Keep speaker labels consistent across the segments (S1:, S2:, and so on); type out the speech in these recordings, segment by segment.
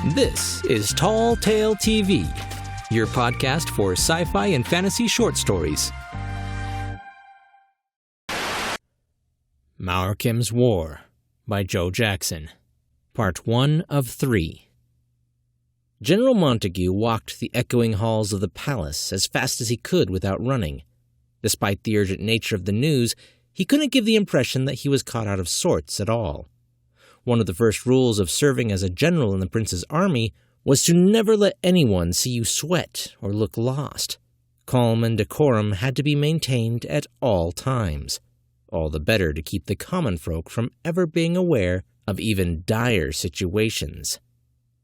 S1: This is Tall Tale TV, your podcast for sci-fi and fantasy short stories. Maurkim's War by Joe Jackson, Part 1 of 3. General Montague walked the echoing halls of the palace as fast as he could without running. Despite the urgent nature of the news, he couldn't give the impression that he was caught out of sorts at all. One of the first rules of serving as a general in the prince's army was to never let anyone see you sweat or look lost. Calm and decorum had to be maintained at all times, all the better to keep the common folk from ever being aware of even dire situations.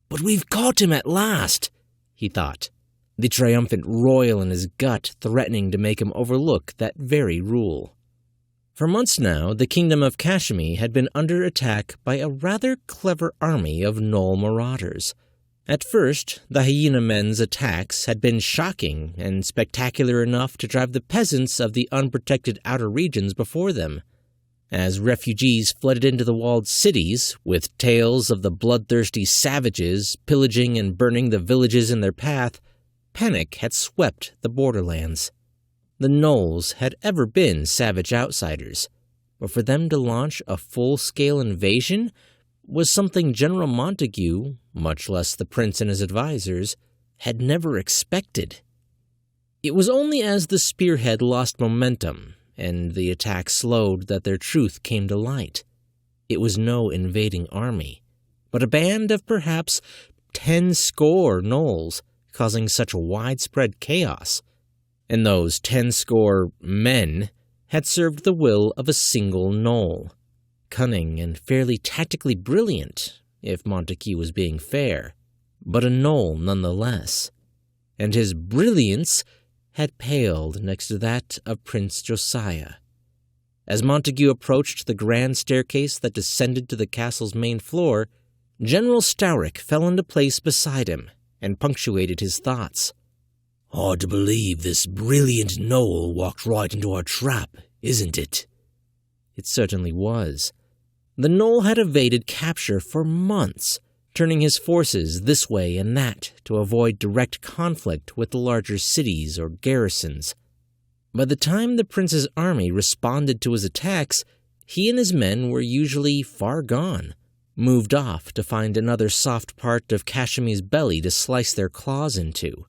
S1: "But we've caught him at last," he thought, the triumphant roil in his gut threatening to make him overlook that very rule. For months now, the kingdom of Kashmir had been under attack by a rather clever army of gnoll marauders. At first, the hyena men's attacks had been shocking and spectacular enough to drive the peasants of the unprotected outer regions before them. As refugees flooded into the walled cities, with tales of the bloodthirsty savages pillaging and burning the villages in their path, panic had swept the borderlands. The gnolls had ever been savage outsiders, but for them to launch a full-scale invasion was something General Montague, much less the prince and his advisors, had never expected. It was only as the spearhead lost momentum and the attack slowed that their truth came to light. It was no invading army, but a band of perhaps 10 score gnolls causing such widespread chaos. And those 10 score men had served the will of a single gnoll. Cunning and fairly tactically brilliant, if Montague was being fair, but a gnoll nonetheless. And his brilliance had paled next to that of Prince Josiah. As Montague approached the grand staircase that descended to the castle's main floor, General Stowrick fell into place beside him and punctuated his thoughts. "Hard to believe this brilliant gnoll walked right into our trap, isn't it?" It certainly was. The gnoll had evaded capture for months, turning his forces this way and that to avoid direct conflict with the larger cities or garrisons. By the time the prince's army responded to his attacks, he and his men were usually far gone, moved off to find another soft part of Kashmir's belly to slice their claws into.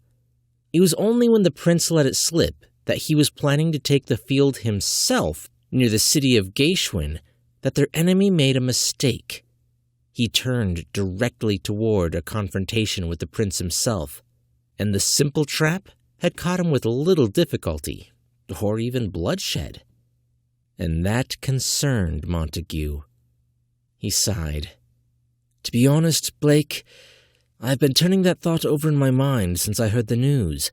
S1: It was only when the prince let it slip that he was planning to take the field himself near the city of Geshwin that their enemy made a mistake. He turned directly toward a confrontation with the prince himself, and the simple trap had caught him with little difficulty, or even bloodshed. And that concerned Montague. He sighed. "To be honest, Blake, I've been turning that thought over in my mind since I heard the news.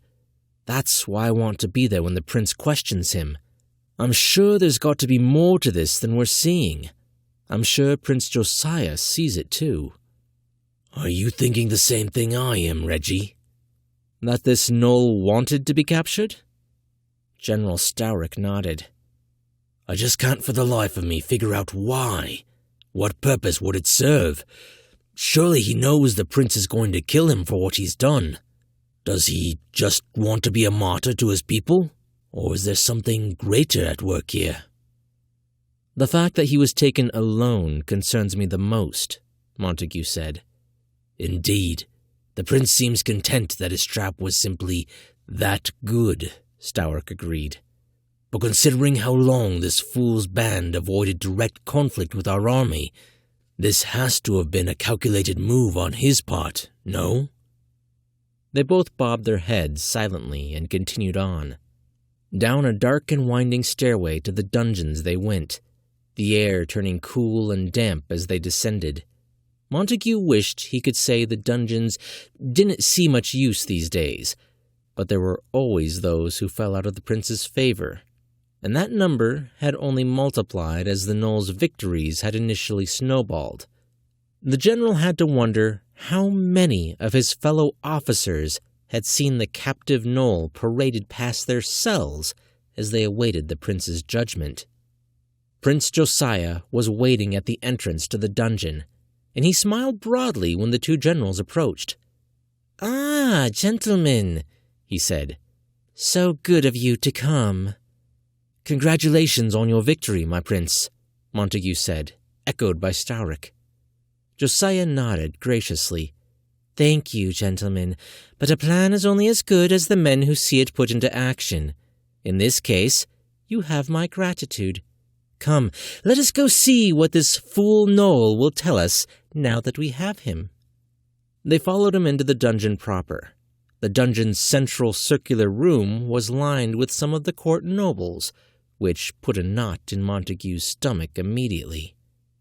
S1: That's why I want to be there when the prince questions him. I'm sure there's got to be more to this than we're seeing. I'm sure Prince Josiah sees it too." "Are you thinking the same thing I am, Reggie?" "That this gnoll wanted to be captured?" General Stowrick nodded. "I just can't for the life of me figure out why. What purpose would it serve? Surely he knows the prince is going to kill him for what he's done. Does he just want to be a martyr to his people? Or is there something greater at work here?" "The fact that he was taken alone concerns me the most," Montague said. "Indeed. The prince seems content that his trap was simply that good," Stowrick agreed. "But considering how long this fool's band avoided direct conflict with our army, this has to have been a calculated move on his part, no?" They both bobbed their heads silently and continued on. Down a dark and winding stairway to the dungeons they went, the air turning cool and damp as they descended. Montague wished he could say the dungeons didn't see much use these days, but there were always those who fell out of the prince's favor, and that number had only multiplied as the gnoll's victories had initially snowballed. The general had to wonder how many of his fellow officers had seen the captive gnoll paraded past their cells as they awaited the prince's judgment. Prince Josiah was waiting at the entrance to the dungeon, and he smiled broadly when the two generals approached. "Ah, gentlemen," he said. "So good of you to come." "Congratulations on your victory, my prince," Montague said, echoed by Staurik. Josiah nodded graciously. "Thank you, gentlemen, but a plan is only as good as the men who see it put into action. In this case, you have my gratitude. Come, let us go see what this fool gnoll will tell us now that we have him." They followed him into the dungeon proper. The dungeon's central circular room was lined with some of the court nobles, which put a knot in Montague's stomach immediately.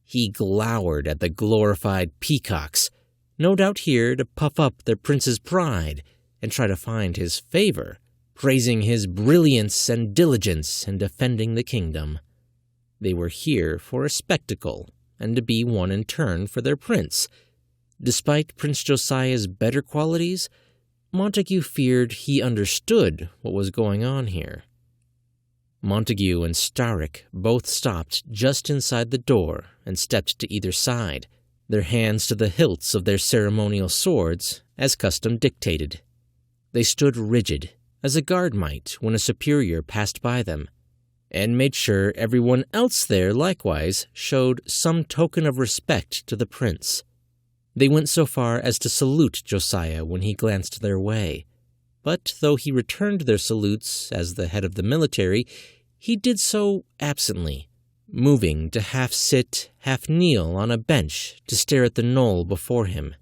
S1: He glowered at the glorified peacocks, no doubt here to puff up their prince's pride and try to find his favor, praising his brilliance and diligence in defending the kingdom. They were here for a spectacle and to be won in turn for their prince. Despite Prince Josiah's better qualities, Montague feared he understood what was going on here. Montague and Staurik both stopped just inside the door and stepped to either side, their hands to the hilts of their ceremonial swords, as custom dictated. They stood rigid, as a guard might when a superior passed by them, and made sure everyone else there likewise showed some token of respect to the prince. They went so far as to salute Josiah when he glanced their way, but though he returned their salutes as the head of the military, he did so absently, moving to half-sit, half-kneel on a bench to stare at the gnoll before him.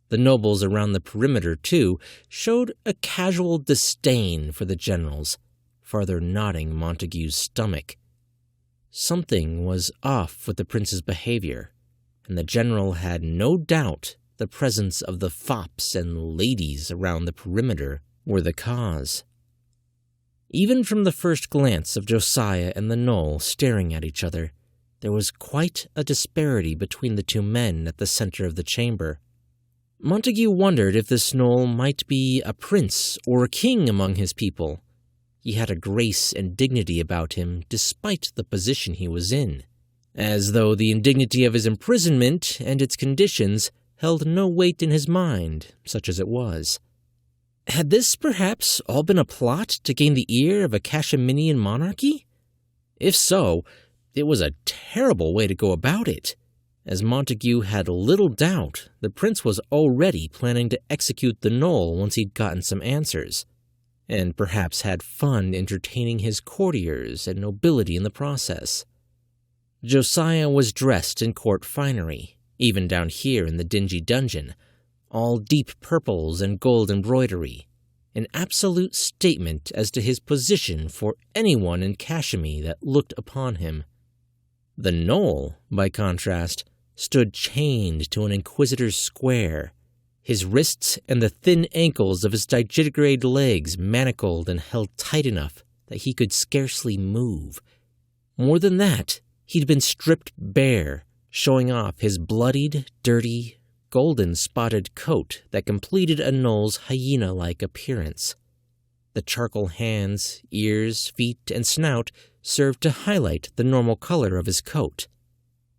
S1: The nobles around the perimeter, too, showed a casual disdain for the generals, farther knotting Montague's stomach. Something was off with the prince's behavior, and the general had no doubt the presence of the fops and ladies around the perimeter were the cause. Even from the first glance of Josiah and the gnoll staring at each other, there was quite a disparity between the two men at the center of the chamber. Montague wondered if this gnoll might be a prince or a king among his people. He had a grace and dignity about him despite the position he was in, as though the indignity of his imprisonment and its conditions held no weight in his mind, such as it was. Had this perhaps all been a plot to gain the ear of a Casheminian monarchy? If so, it was a terrible way to go about it, as Montague had little doubt the prince was already planning to execute the gnoll once he'd gotten some answers, and perhaps had fun entertaining his courtiers and nobility in the process. Josiah was dressed in court finery, even down here in the dingy dungeon, all deep purples and gold embroidery, an absolute statement as to his position for anyone in Cashmere that looked upon him. The gnoll, by contrast, stood chained to an inquisitor's square, his wrists and the thin ankles of his digitigrade legs manacled and held tight enough that he could scarcely move. More than that, he'd been stripped bare, showing off his bloodied, dirty, golden-spotted coat that completed a gnoll's hyena-like appearance. The charcoal hands, ears, feet, and snout served to highlight the normal color of his coat.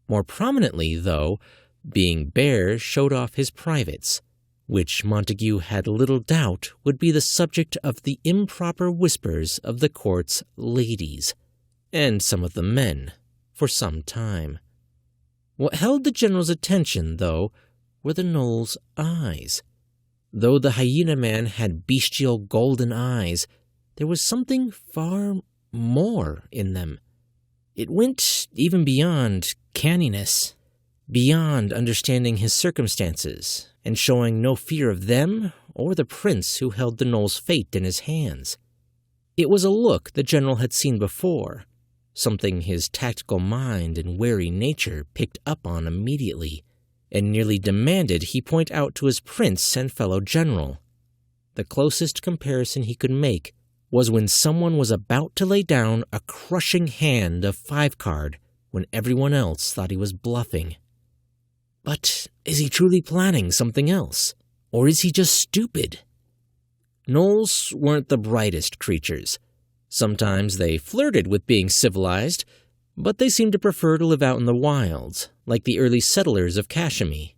S1: More prominently, though, being bare showed off his privates, which Montague had little doubt would be the subject of the improper whispers of the court's ladies, and some of the men, for some time. What held the general's attention, though, were the gnoll's eyes. Though the hyena man had bestial golden eyes, there was something far more in them. It went even beyond canniness, beyond understanding his circumstances, and showing no fear of them or the prince who held the gnoll's fate in his hands. It was a look the general had seen before, something his tactical mind and wary nature picked up on immediately, and nearly demanded he point out to his prince and fellow general. The closest comparison he could make was when someone was about to lay down a crushing hand of 5-card when everyone else thought he was bluffing. But is he truly planning something else? Or is he just stupid? Gnolls weren't the brightest creatures. Sometimes they flirted with being civilized, but they seemed to prefer to live out in the wilds, like the early settlers of Kashmir.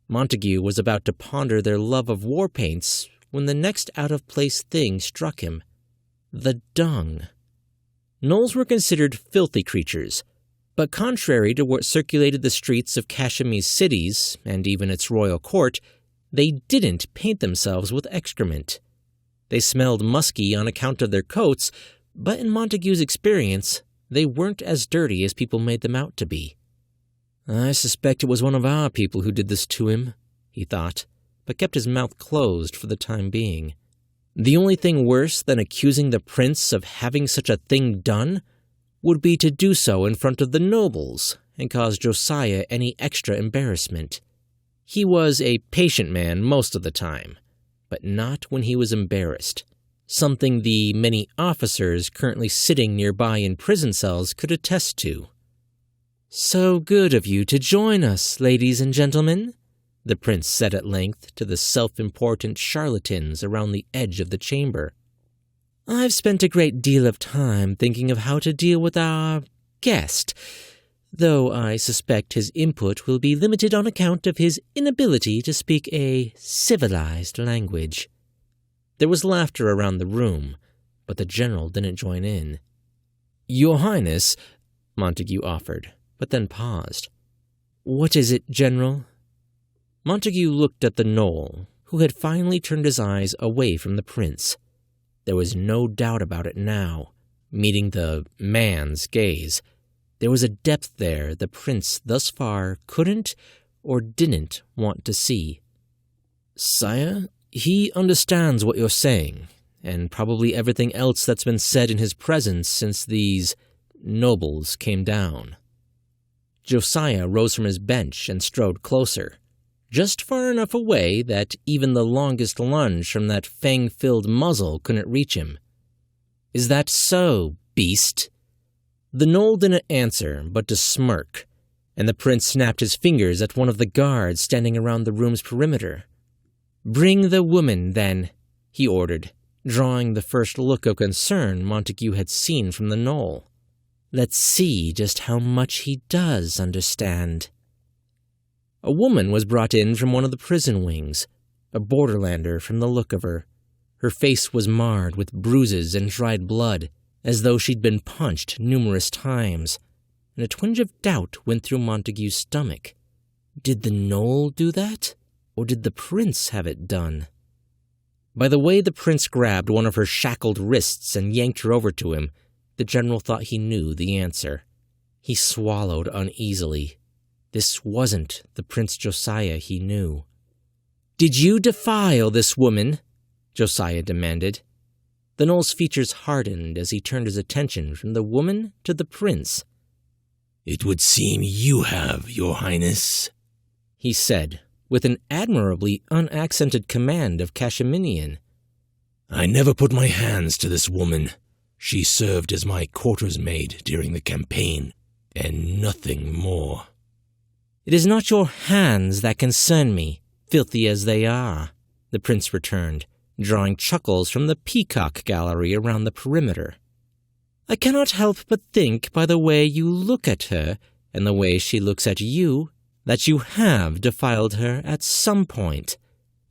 S1: Montague was about to ponder their love of war paints when the next out-of-place thing struck him: the dung. Gnolls were considered filthy creatures, but contrary to what circulated the streets of Kashmir's cities, and even its royal court, they didn't paint themselves with excrement. They smelled musky on account of their coats, but in Montague's experience, they weren't as dirty as people made them out to be. "I suspect it was one of our people who did this to him," he thought, but kept his mouth closed for the time being. The only thing worse than accusing the prince of having such a thing done would be to do so in front of the nobles and cause Josiah any extra embarrassment. He was a patient man most of the time, but not when he was embarrassed, something the many officers currently sitting nearby in prison cells could attest to. "So good of you to join us, ladies and gentlemen," the prince said at length to the self-important charlatans around the edge of the chamber. "I've spent a great deal of time thinking of how to deal with our guest, though I suspect his input will be limited on account of his inability to speak a civilized language." There was laughter around the room, but the general didn't join in. "Your Highness," Montague offered, but then paused. "What is it, General?" Montague looked at the gnoll, who had finally turned his eyes away from the prince. There was no doubt about it now, meeting the man's gaze. There was a depth there the prince thus far couldn't or didn't want to see. "Sire, he understands what you're saying, and probably everything else that's been said in his presence since these nobles came down." Josiah rose from his bench and strode closer, just far enough away that even the longest lunge from that fang-filled muzzle couldn't reach him. "Is that so, beast?" The gnoll didn't answer but to smirk, and the prince snapped his fingers at one of the guards standing around the room's perimeter. "Bring the woman, then," he ordered, drawing the first look of concern Montague had seen from the gnoll. "Let's see just how much he does understand." A woman was brought in from one of the prison wings, a borderlander from the look of her. Her face was marred with bruises and dried blood, as though she'd been punched numerous times, and a twinge of doubt went through Montague's stomach. Did the gnoll do that, or did the prince have it done? By the way the prince grabbed one of her shackled wrists and yanked her over to him, the general thought he knew the answer. He swallowed uneasily. This wasn't the Prince Josiah he knew. "Did you defile this woman?" Josiah demanded. The gnoll's features hardened as he turned his attention from the woman to the prince.
S2: "It would seem you have, Your Highness,"
S1: he said, with an admirably unaccented command of Kashmirian.
S2: "I never put my hands to this woman. She served as my quarters maid during the campaign, and nothing more."
S1: "It is not your hands that concern me, filthy as they are," the prince returned, drawing chuckles from the peacock gallery around the perimeter. "I cannot help but think by the way you look at her, and the way she looks at you, that you have defiled her at some point.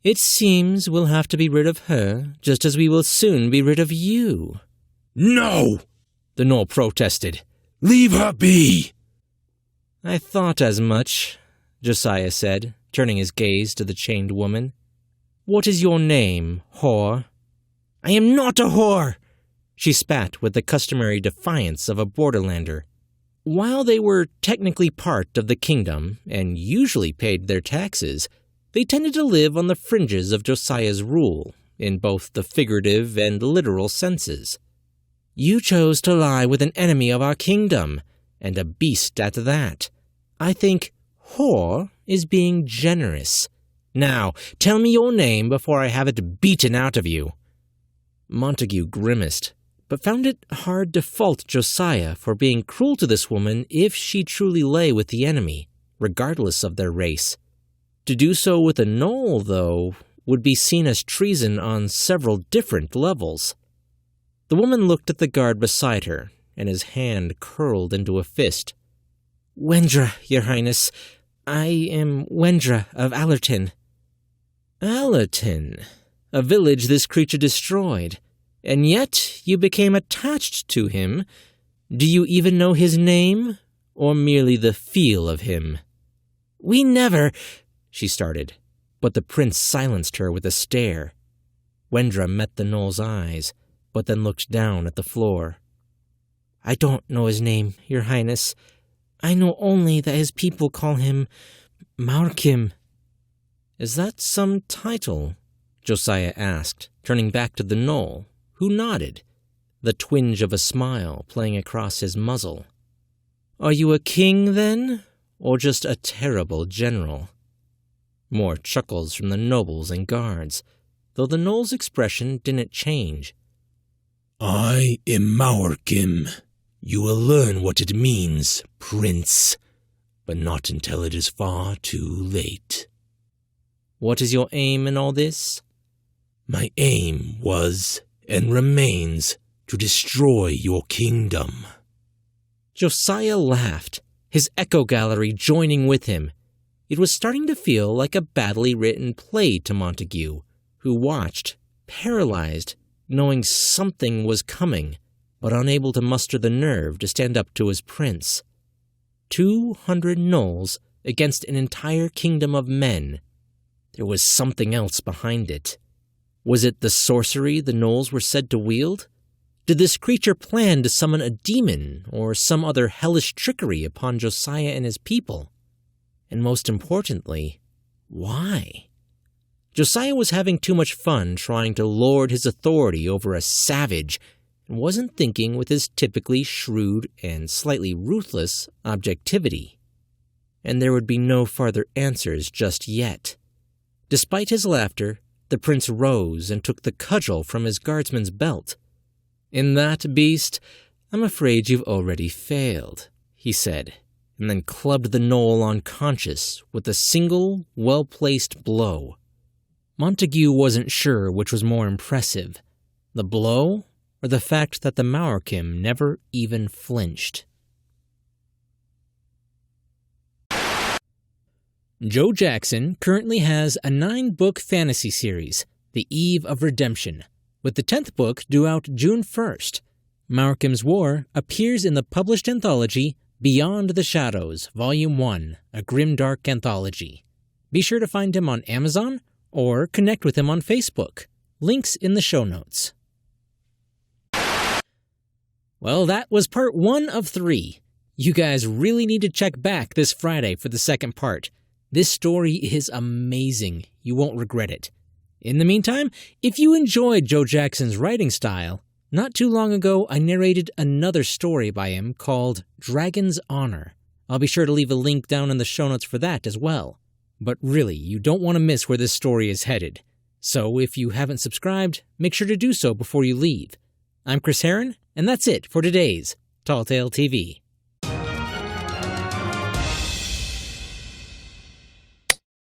S1: It seems we'll have to be rid of her, just as we will soon be rid of you."
S2: "No!"
S1: the gnoll protested.
S2: "Leave her be!"
S1: "I thought as much," Josiah said, turning his gaze to the chained woman. "What is your name, whore?" "I am not a whore!" she spat with the customary defiance of a borderlander. While they were technically part of the kingdom and usually paid their taxes, they tended to live on the fringes of Josiah's rule, in both the figurative and literal senses. "You chose to lie with an enemy of our kingdom, and a beast at that. I think whore is being generous. Now, tell me your name before I have it beaten out of you." Montague grimaced, but found it hard to fault Josiah for being cruel to this woman if she truly lay with the enemy, regardless of their race. To do so with a gnoll, though, would be seen as treason on several different levels. The woman looked at the guard beside her, and his hand curled into a fist. "Wendra, Your Highness. I am Wendra of Allerton." "Allerton? A village this creature destroyed. And yet you became attached to him. Do you even know his name, or merely the feel of him?" "We never—" she started, but the prince silenced her with a stare. Wendra met the gnoll's eyes, but then looked down at the floor. "I don't know his name, Your Highness. I know only that his people call him Maurkim." "Is that some title?" Josiah asked, turning back to the gnoll, who nodded, the twinge of a smile playing across his muzzle. "Are you a king, then, or just a terrible general?" More chuckles from the nobles and guards, though the gnoll's expression didn't change.
S2: "I am Maurkim. You will learn what it means, Prince, but not until it is far too late."
S1: "What is your aim in all this?"
S2: "My aim was, and remains, to destroy your kingdom."
S1: Josiah laughed, his echo gallery joining with him. It was starting to feel like a badly written play to Montague, who watched, paralyzed, knowing something was coming, but unable to muster the nerve to stand up to his prince. 200 gnolls against an entire kingdom of men. There was something else behind it. Was it the sorcery the gnolls were said to wield? Did this creature plan to summon a demon or some other hellish trickery upon Josiah and his people? And most importantly, why? Josiah was having too much fun trying to lord his authority over a savage and wasn't thinking with his typically shrewd and slightly ruthless objectivity. And there would be no farther answers just yet. Despite his laughter, the prince rose and took the cudgel from his guardsman's belt. "In that, beast, I'm afraid you've already failed," he said, and then clubbed the gnoll unconscious with a single, well-placed blow. Montague wasn't sure which was more impressive, the blow or the fact that the Maurkim never even flinched. Joe Jackson currently has a 9-book fantasy series, The Eve of Redemption, with the 10th book due out June 1st. Maurkim's War appears in the published anthology Beyond the Shadows, Volume 1, a grimdark anthology. Be sure to find him on Amazon or connect with him on Facebook. Links in the show notes. Well, that was part 1 of 3. You guys really need to check back this Friday for the second part. This story is amazing. You won't regret it. In the meantime, if you enjoyed Joe Jackson's writing style, not too long ago I narrated another story by him called Dragon's Honor. I'll be sure to leave a link down in the show notes for that as well. But really, you don't want to miss where this story is headed. So if you haven't subscribed, make sure to do so before you leave. I'm Chris Herron, and that's it for today's Tall Tale TV.